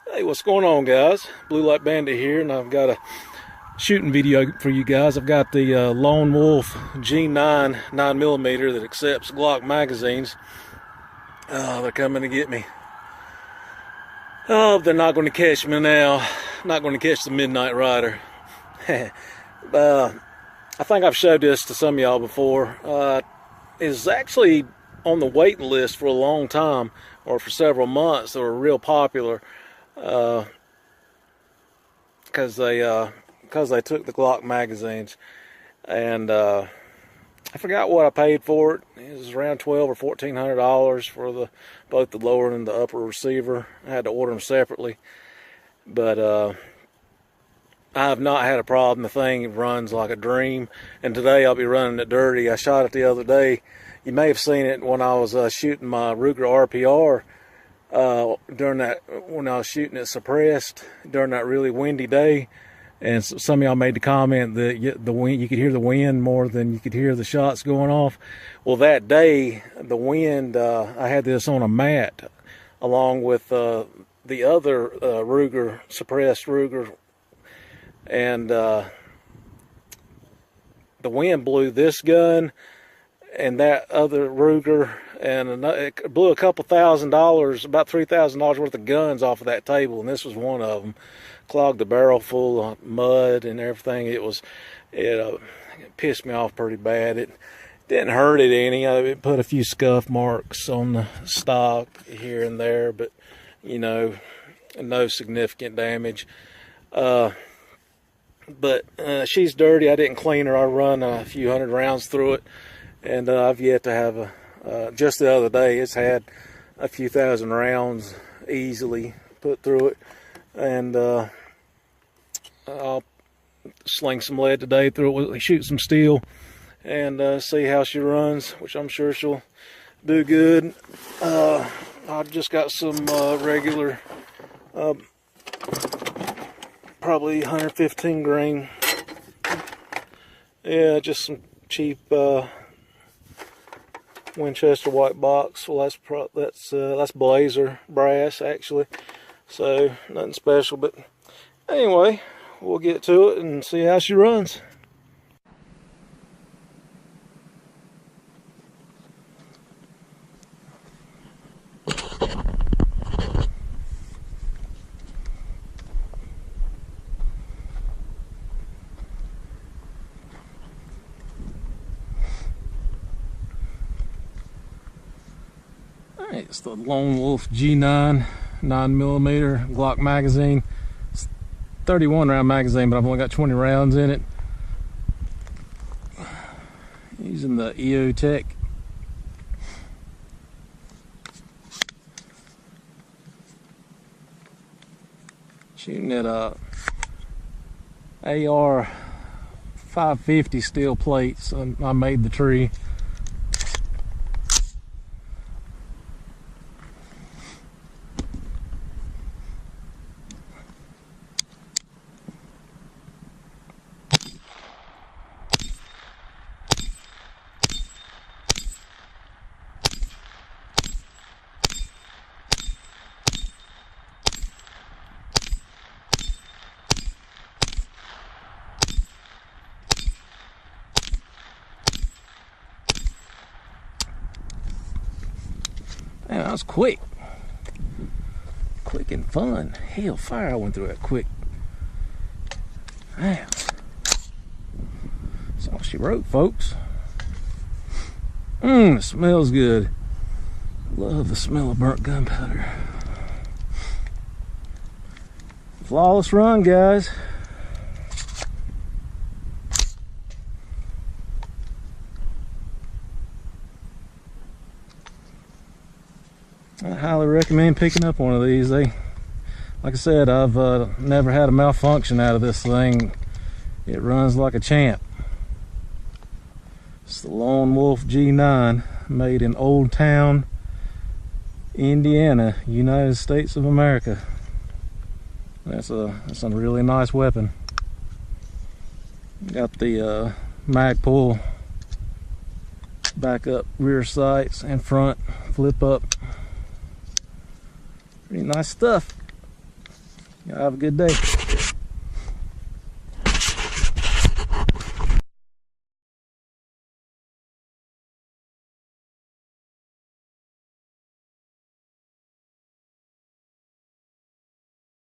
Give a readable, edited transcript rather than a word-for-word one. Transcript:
Hey, what's going on, guys? BlueLightBandit here, and I've got a shooting video for you guys. I've got the Lone Wolf G9 9mm that accepts Glock magazines. They're coming to get me. Oh, they're not going to catch me now. Not going to catch the Midnight Rider. I think I've showed this to some of y'all before. It's actually on the waiting list for a long time, or for several months. They were real popular because they took the Glock magazines, and I forgot what I paid for it. It was around $1,200 or $1,400 for both the lower and the upper receiver. I had to order them separately, but I have not had a problem. The thing runs like a dream, and today I'll be running it dirty. I shot it the other day. You may have seen it when I was shooting my Ruger RPR. When I was shooting it suppressed during that really windy day, and some of y'all made the comment that the wind, you could hear the wind more than you could hear the shots going off. Well, that day the wind, I had this on a mat along with the other Ruger, suppressed Ruger, and the wind blew this gun and that other Ruger, and it blew a couple $1,000s, about $3,000 worth of guns off of that table, and this was one of them. Clogged the barrel full of mud and everything. It pissed me off pretty bad. It didn't hurt it any. It put a few scuff marks on the stock here and there, but you know, no significant damage. But she's dirty. I didn't clean her. I run a few hundred rounds through it, and I've yet to have just the other day, it's had a few thousand rounds easily put through it, and I'll sling some lead today through it, shoot some steel, and see how she runs, which I'm sure she'll do good. I've just got some regular, probably 115 grain. Yeah, just some cheap Winchester white box. Well, that's Blazer brass actually, so nothing special. But anyway, we'll get to it and see how she runs. It's the Lone Wolf G9 9mm Glock magazine. It's 31 round magazine, but I've only got 20 rounds in it. Using the EO Tech. Shooting at a AR 550 steel plates. I made the tree. Man, that was quick and fun. Hell, fire, I went through that quick. Man, that's all she wrote, folks. It smells good. Love the smell of burnt gunpowder. Flawless run, guys. I highly recommend picking up one of these. Like I said, I've never had a malfunction out of this thing. It runs like a champ. It's the Lone Wolf G9, made in Old Town, Indiana, United States of America. That's a really nice weapon. Got the mag pull, back up rear sights and front flip up. Pretty nice stuff. Have a good day.